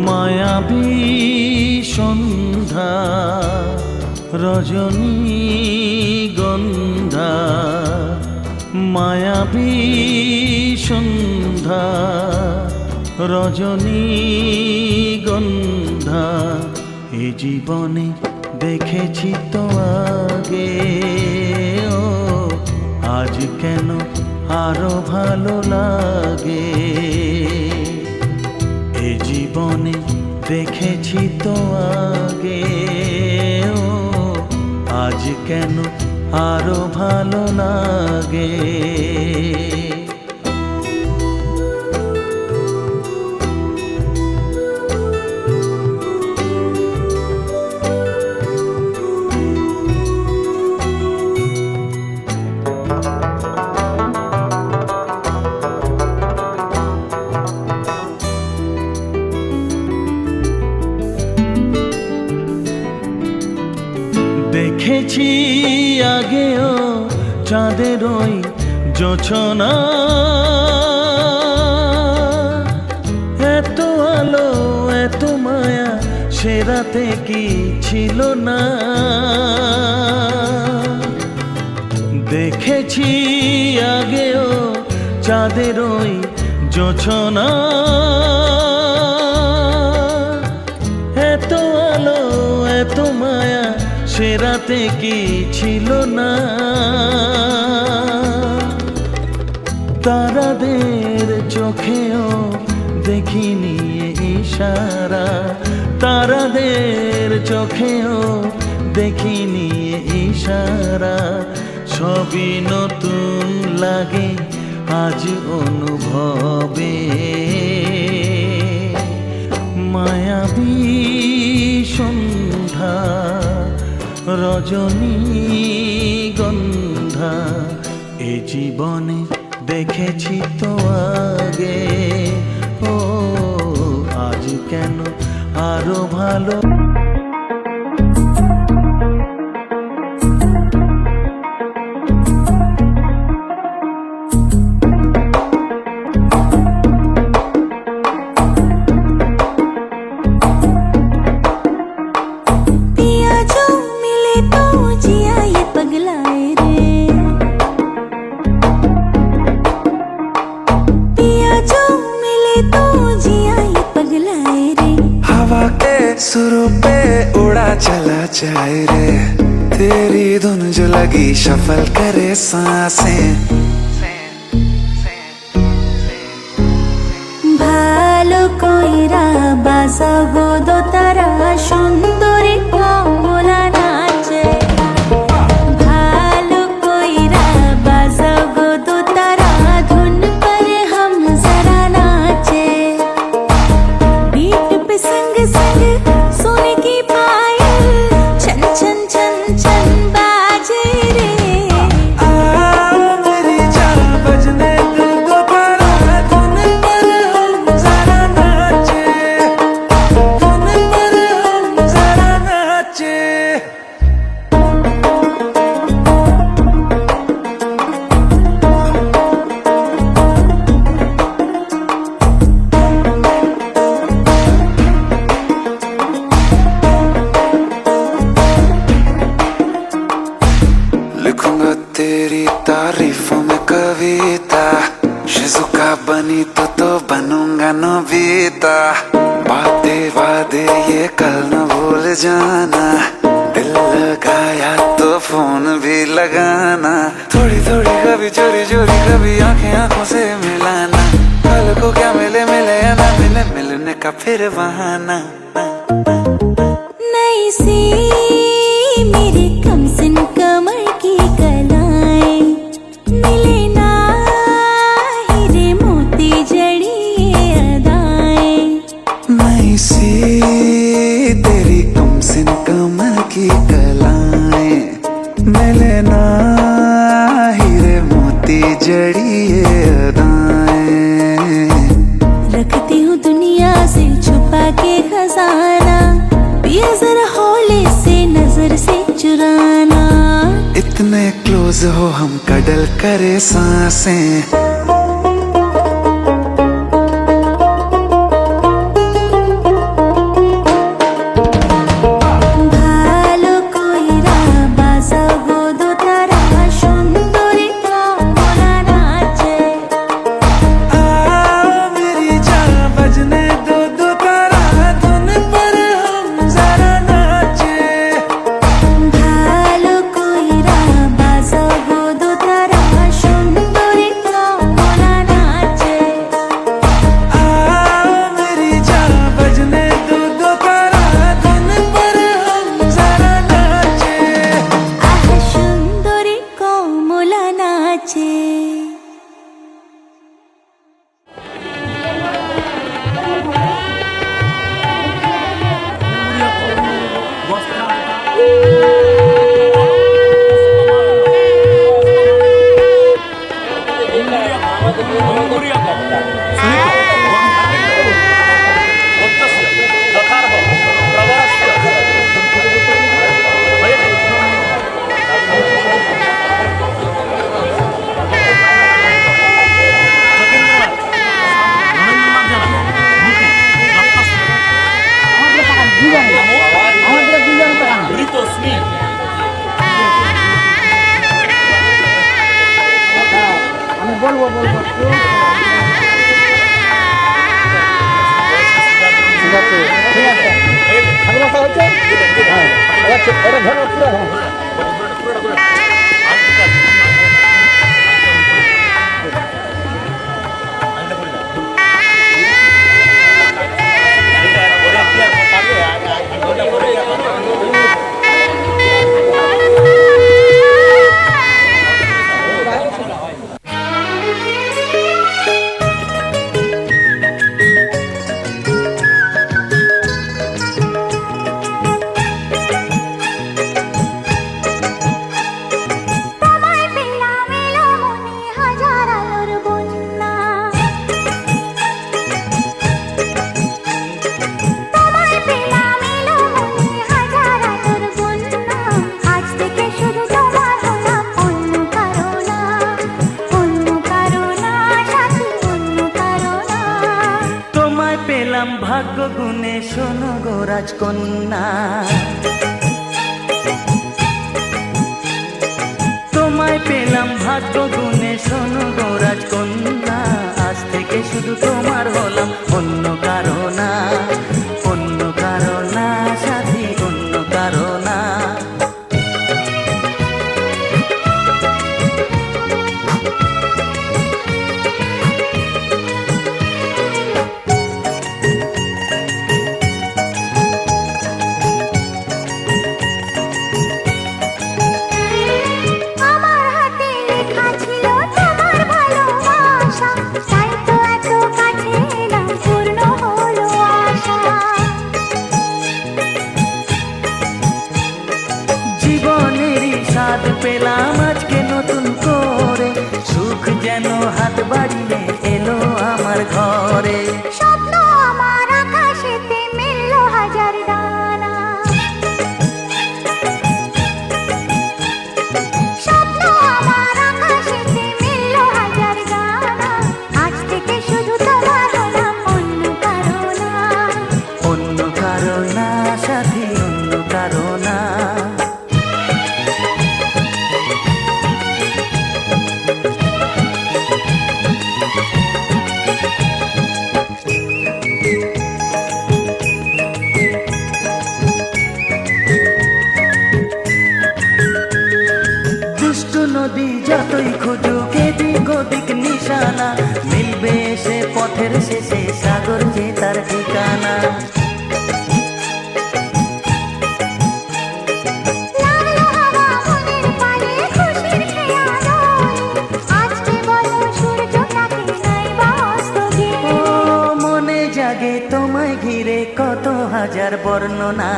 মায়াবী সন্ধ্যা রজনী গন্ধা, মায়াবী সন্ধ্যা রজনী গন্ধা। এ জীবনে দেখেছি তো আগে, ও আজ কেন আরো ভালো লাগে। এ জীবনে দেখেছি তো আগে, ও আজ কেন আরো ভালো লাগে। দেখেছি আগেও চাঁদের ওই জোছনা, এত আলো এত মায়া সে রাতে কি ছিল না। দেখেছি আগেও চাঁদের ওই জোছনা, এত আলো এত মায়া সে রাতে কি ছিল না। তারাদের চোখেও দেখিনি ইশারা, তারাদের চোখেও দেখিনি ইশারা। সবই নতুন লাগে আজ অনুভবে, মায়াবী সন্ধ্যা রজনী গন্ধা। এ জীবনে দেখেছি তো আগে, ও আজ কেন আরো ভালো। सुरों पे उड़ा चला जाए रे, तेरी धुन जो लगी शफल करे सांसें। ভালো কইরা বাজাবো দোতারা সুন্দরী কমলা নাচে, ভালো কইরা বাজাবো দোতারা ধুন पर हम जरा नाचे। बीट पे संग संग सोने की पायल छन छन छन छन बाजे रे। मेरी जान बजने दे दोबारा धुन पर हम जरा नाचे, धुन पर हम जरा नाचे। लिखूंगा तेरी तारीफों में कविता, शिजुका बनी तो बनूंगा नोबिता। बातें वादे ये कल न भूल जाना, दिल लगाया तो फोन भी लगाना। थोड़ी थोड़ी कभी चोरी चोरी कभी आंखें आंखों से मिलाना, कल को क्या मिले मिले या ना मिले मिलने का फिर बहाना। नई सी मेरे कमसिन कमर की कलाएं, मिले ना हीरे मोती जड़ी अदाएं। नई सी तेरी कमसिन कमर की कलाएं, मिले ना हीरे मोती जड़ी अदाएं। रखती हूँ दुनिया से छुपा के खजाना, पिया जरा हौले से नजर से चुराना। इतने क्लोज हो हम कडल करे सांसें। क्रियाकर्ता स्मृति वक्तस्य यथार्थ प्रवरस्य বলবো বলবো ঠিক আছে ঠিক আছে ভালোবাসা হচ্ছে হ্যাঁ এটা ধরো পুরো ভাগ্য গুণে শোনো গো রাজকন্যা তোমায় পেলাম ভাগ্য গুণে শোনো গো রাজকন্যা আজ থেকে শুধু তোমার হলাম অন্য কারো না সাথী অন্য কারো না পেলাম আজকে নতুন করে সুখ যেন হাত বাড়িয়ে এলো আমার ঘরে স্বপ্ন আমার আকাশেতে মেলল হাজার ডানা স্বপ্ন আমার আকাশেতে মেলল হাজার ডানা আজ থেকে শুধু তোমার হলাম অন্য কারো না সাথী অন্য কারো না নদী যতই খুঁজুক এদিক ওদিক নিশানা মিলবে সে পথের শেষে সাগর যে তার ঠিকানা মনে জাগে তোমায় ঘিরে কত হাজার বর্ণনা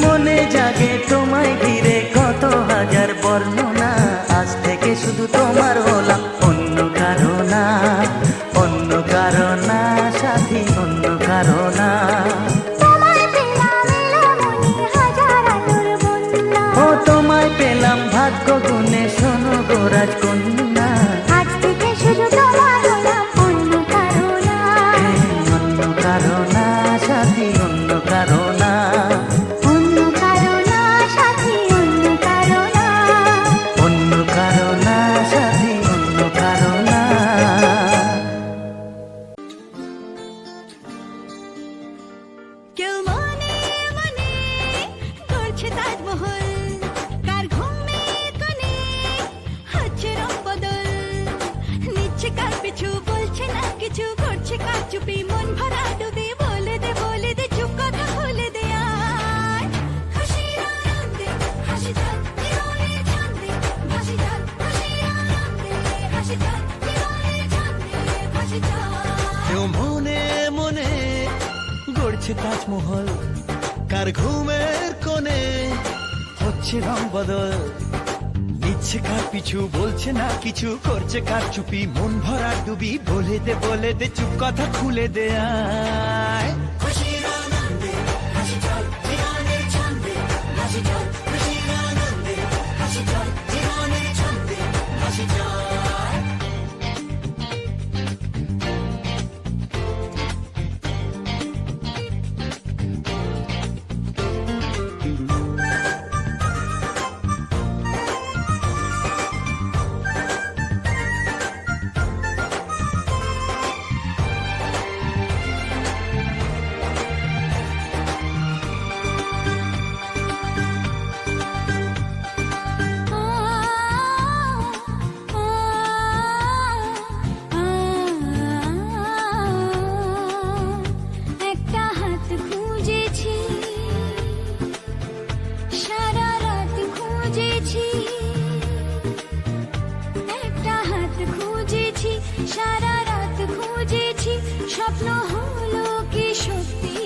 মনে জাগে তোমায় ঘিরে কত হাজার বর্ণনা আজ থেকে শুধু তোমার হলাম অন্য কারো না সাথী অন্য কারো না ও তোমায় পেলাম ভাগ্য গুণে শোনো গো রাজকন্যা আজ থেকে শুধু তোমার হলাম অন্য কারো না সাথী অন্য কারো না তাজমহল কার ঘুমের কোণে হচ্ছে রং বদল ঘুরছে কার পিছু, বলছে না কিছু, করছে কার চুপি, মন ভরা ডুবি, বলে দে চুপ কথা খুলে দে আয়। একটা হাত খুঁজেছি, সারা রাত খুঁজেছি, একটা হাত খুঁজেছি, সারা রাত খুঁজেছি, স্বপ্ন হলো কি সত্যি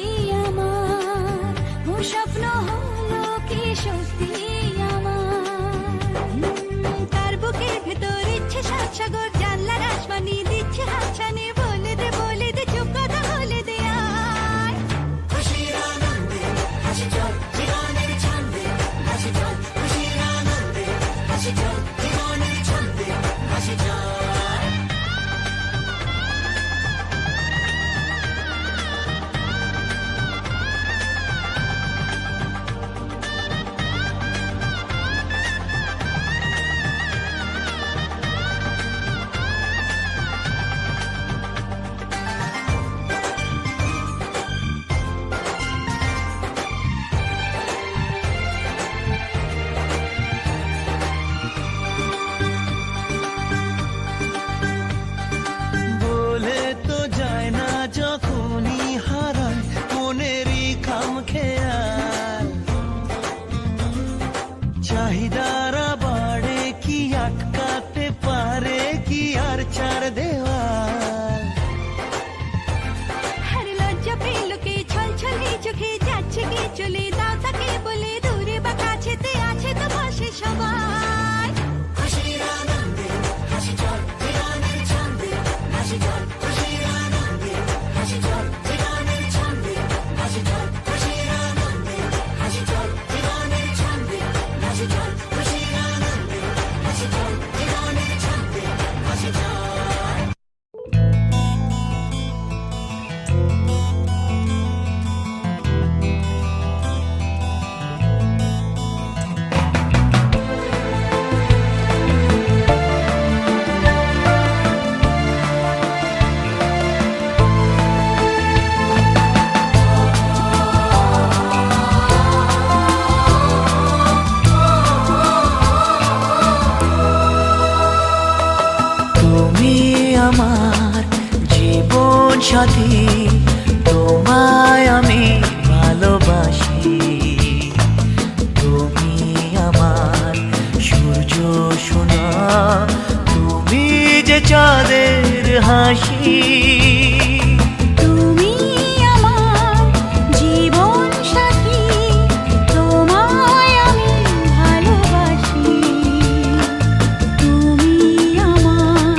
আমার, ও স্বপ্ন হলো কি সত্যি আমার। তার বুকের ভেতর ইচ্ছে সাত সাগর, জানলার আসমানি দিচ্ছে হাতছানি, বলে দে চুপ কথা বলে দে আয়। খুশির আনন্দে হাসি চল জীবনের ছন্দে, হাসি চল খুশির আনন্দে হাসি চল জীবনের ছন্দে, হাসি চল। বলে তো যায় না যখনই হারায় মনেরই খাম খেয়াল, চাহিদারা বাড়ে কি আটকাতে পারে কি আর চার দেওয়াল। হর লজ্জা পেল কে ছল ছলে চোখে যাচ্ছে কে চলে, দাও তাকে বলে দূরে বা কাছেতে আছে তো পাশে সবাই। খুশির আনন্দে হাসি চল জীবনের ছন্দে, হাসি চল খুশির আনন্দে হাসি চল জীবনের ছন্দে, হাসি চল খুশির আনন্দে হাসি চল জীবনের ছন্দে, হাসি চল খুশির আনন্দে হাসি চল জীবনের ছন্দে, হাসি চল। তুমি আমার জীবন সাথী, তোমায় আমি ভালোবাসি। তুমি আমার সূর্য সোনা, তুমি যে চাঁদের হাসি। তুমি আমার জীবন সাথী, তোমায় আমি ভালোবাসি। তুমি আমার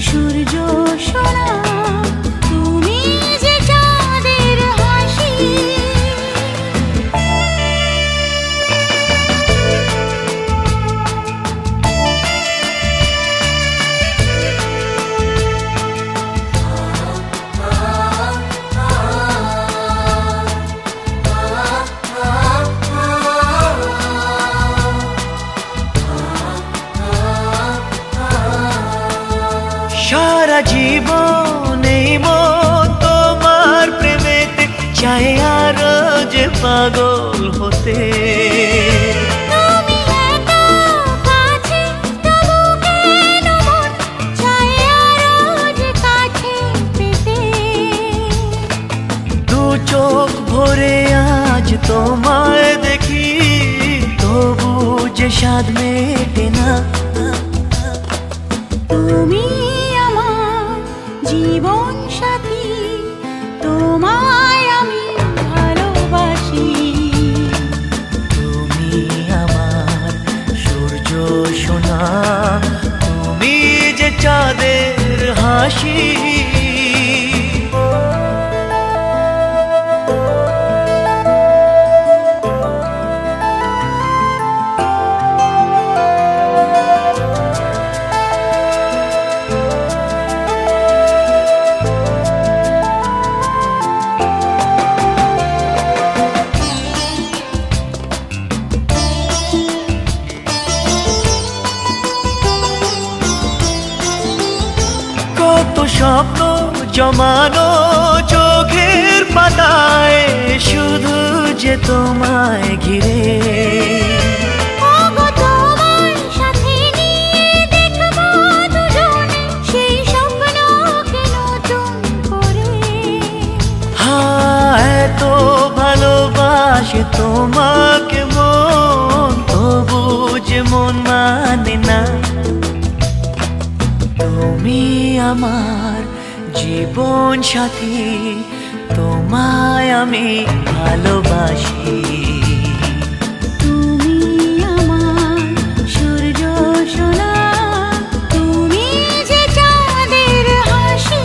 সূর্য সোনা, তুমি যে চাঁদের হাসি। সারা জীবন এই মন তোমার প্রেমেতে চায় আরো যে পাগল হতে। তুমি এত কাছে তবু কেন মন চায় আরো যে কাছে পেতে। দু চোখ ভরে আজ তোমায় দেখি, তবু যে স্বাদ মেটে না। তুমি আমার জীবন সাথী, তোমায় আমি ভালোবাসি। তুমি আমার সূর্য সোনা, ভালোবাসি। কত স্বপ্ন জমানো চোখের পাতায়, শুধু যে তোমায় ঘিরে। ওগো তোমার সাথে নিয়ে দেখবো দুজনে সেই স্বপ্নকে নতুন করে। এত ভালোবাসে তোমাকে মন, তবু যে মন মানে না। তুমি আমার জীবন সাথী, তোমায় আমি ভালোবাসি। তুমি আমার সূর্য সোনা, তুমি যে চাঁদের হাসি।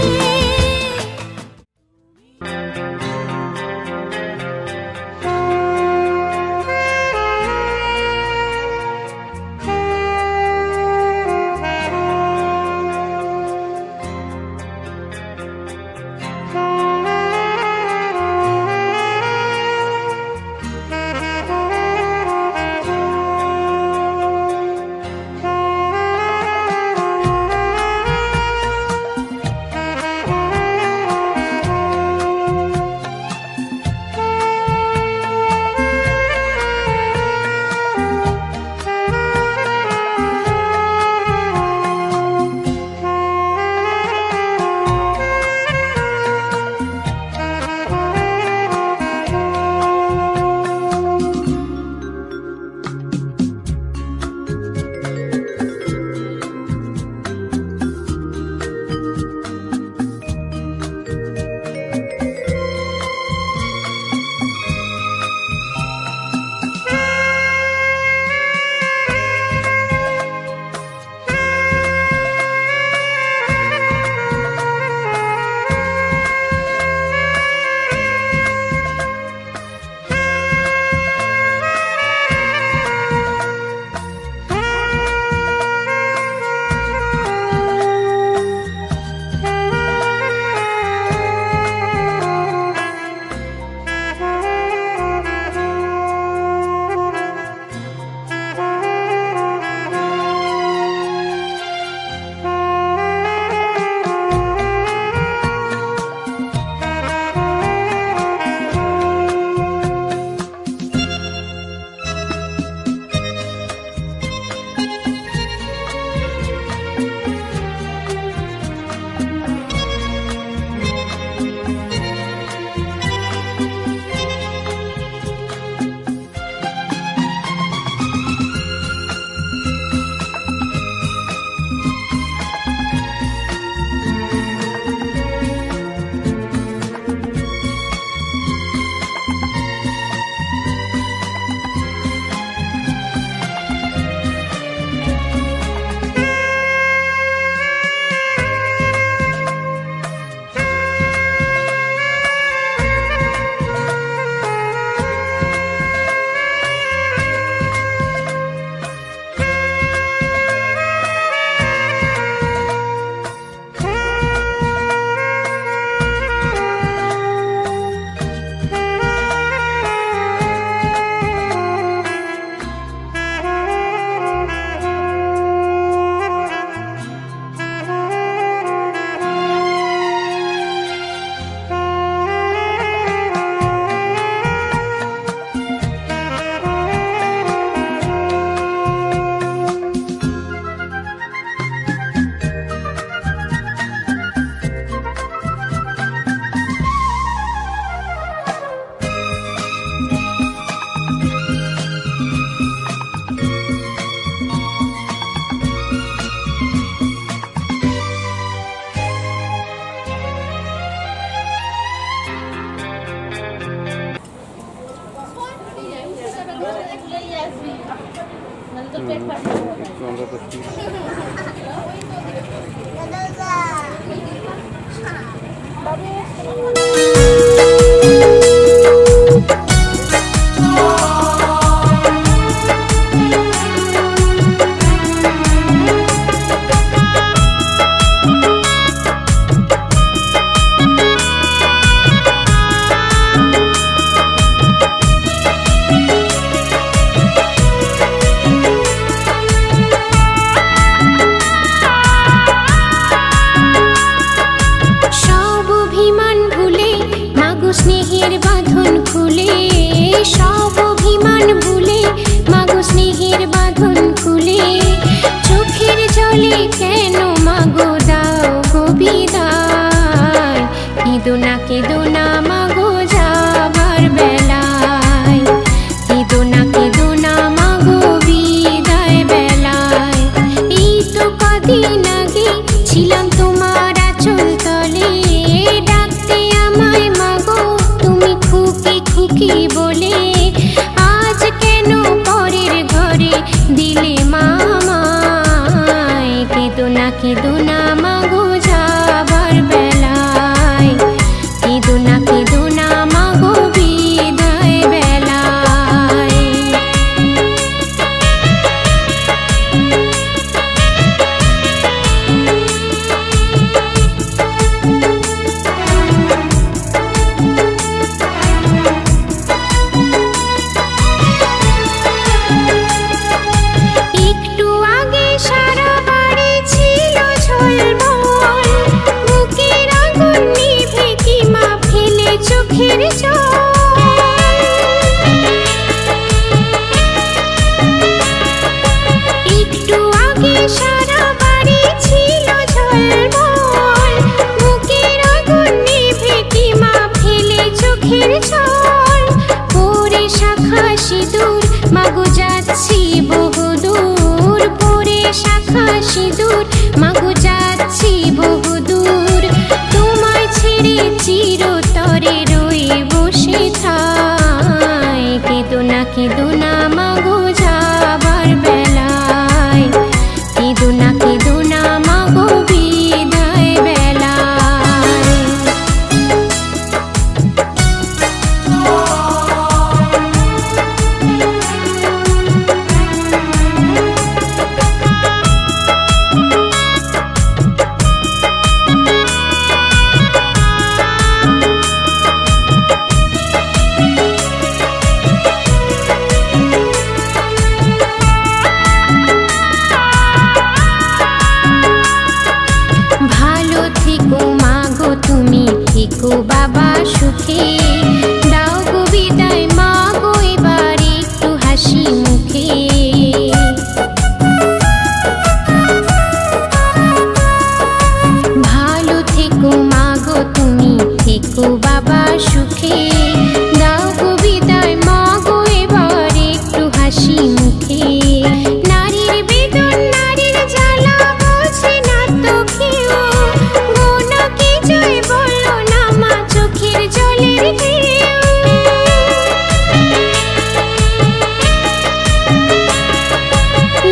চলে কেন মাগো দাও গো বিদায়, কেঁদো না মাগো যাবার বেলায়, কেঁদো না মাগো বিদায় বেলায়। এই তো কদিন আগে ছিলাম তোমার আঁচল তলে, ডাকতে আমায় মাগো তুমি খুকি খুকি বলে, আজ কেন পরের ঘরে দিলে মামায়, কেঁদো না মাগো যাবার বেলায়, কেঁদো না মাগো বিদায় বেলায়। একটু আগে সারা বাড়ি ছিল ঝলমল, বুকের আগুন নিভে কি মা ফেলে চোখের জল। একটু আগে সারা বাড়ি ছিল ঝলমল, বুকের আগুন নিভে কি মা ফেলে চোখের জল। পরে শাখা সিঁদুর মাগো যাচ্ছি বহুদূর, পরে শাখা সিঁদুর মাগো যাচ্ছি বহুদূর, তোমায় ছেড়ে চিরতরে রয়ে বসে থাই, কেঁদো না মাগো যাবার বেলায়, কেঁদো না মাগো বিদায় বেলায়। ভালো থেকো মাগো তুমি, থেকো বাবা সুখে, দাও গো বিদায় মাগো এবার একটু হাসি মুখে। ভালো থেকো মাগো তুমি, থেকো বাবা সুখে, দাও গো বিদায় মাগো এবার একটু হাসি মুখে। নারীর বেদন নারীর জ্বালা বোঝে না তো কেউ, গোনাকে জয় বলো না মা চোখের জলের ঢেউ।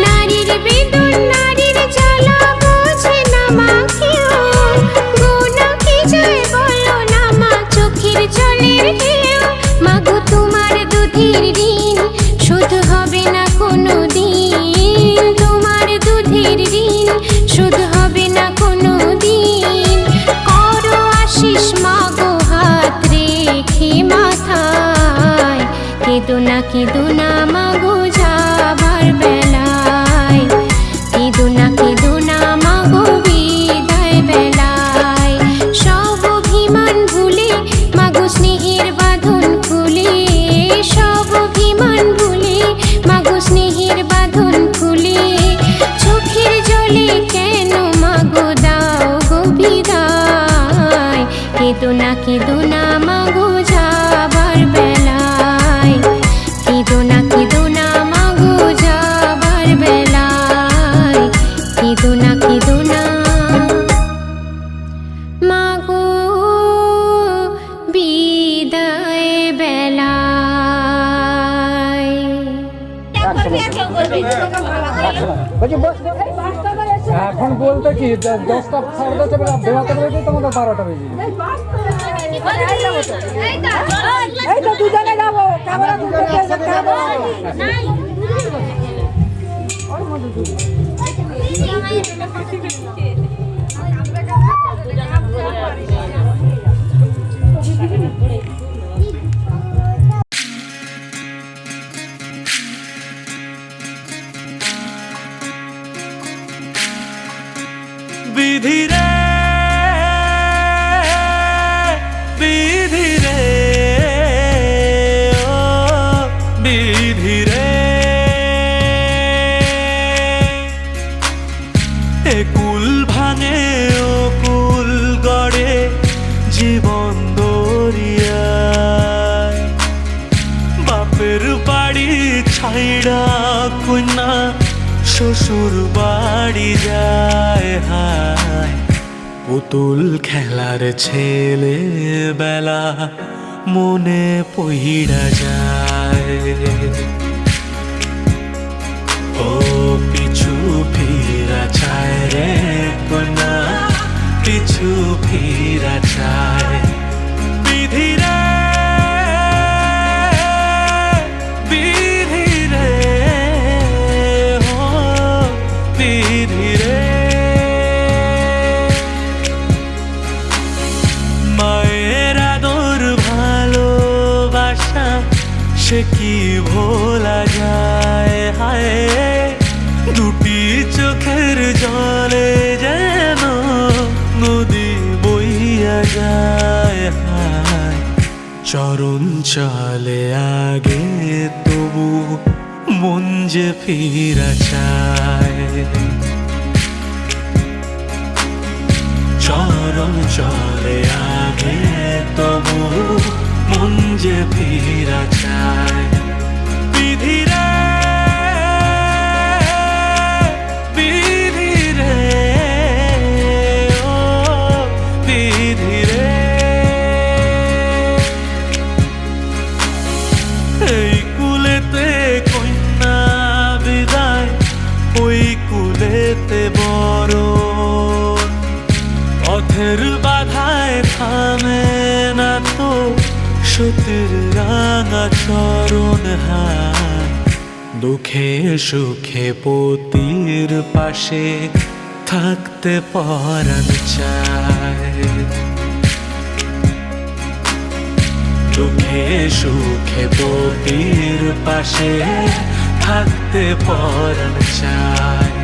নারীর বেদন নারীর জ্বালা বোঝে না মা কেউ, গোনাকে জয় বলো না মা চোখের জলের ঢেউ। মাগো তোমার দুধের ঋণ শোধ হবে না কোনো দিন, তোমার দুধের ঋণ শোধ হবে না কোনো দিন, করো আশিস মাগো হাত রেখে মাথায়, কেঁদো না মাগো যাবার বেলায়, কেঁদো না মাগো বিদায় বেলায়। সব অভিমান ভুলে মাগো স্নেহের বাঁধন খুলে, সব অভিমান ভুলে মাগো স্নেহের বাঁধন খুলে, চোখের জলে কেন মাগো দাও গো বিদায়, কেঁদো না মাগো যাবার বেলায়, কেঁদো না মাগো যাবার বেলায়, কেঁদো না মাগো বিদায় বেলায়। বলছি এখন বলতে কি 10টা সাড়ে 10টা বেলা বেরোতে বেরোতে তোমাদের 12টা বেজে যাবে। এই তো দুজনে যাবো, ক্যামেরা দুজনে যাবো। বিধি রে বিধি রে ও বিধি রে, এ কুল ভাঙে ও কুল গড়ে জীবন দরিয়ায় বাপের বাড়ি ছাইড়া কন্যা শ্বশুর বাড়ি যায় হায় পুতুল খেলার ছেলে বেলা মনে পইড়া যায় ও পিছু ফিরা চায় রে কন্যা পিছু ফিরা চায় বিধি রে বিধি রে ও বিধি রে মায়ের আদর ভালোবাসা সে কি ভোলা যায় হায় দুটি চোখের জলে যেন নদী বইয়া যায় হায় চরণ চলে আগে তবু মন যে ফিরা চায় চরণ চলে আগে তবু মন যে ফিরা চায় বিধি রে বিধি রে ও বিধি রে এই কুলেতে কন্যা বিদায় ওই কুলেতে বড় পথের বাধায় থামে না তো সতীর রাঙা চরণ হায় দুঃখে সুখে পতির পাশে থাকতে পরাণ চায় দুঃখে সুখে পতির পাশে থাকতে পরাণ চায়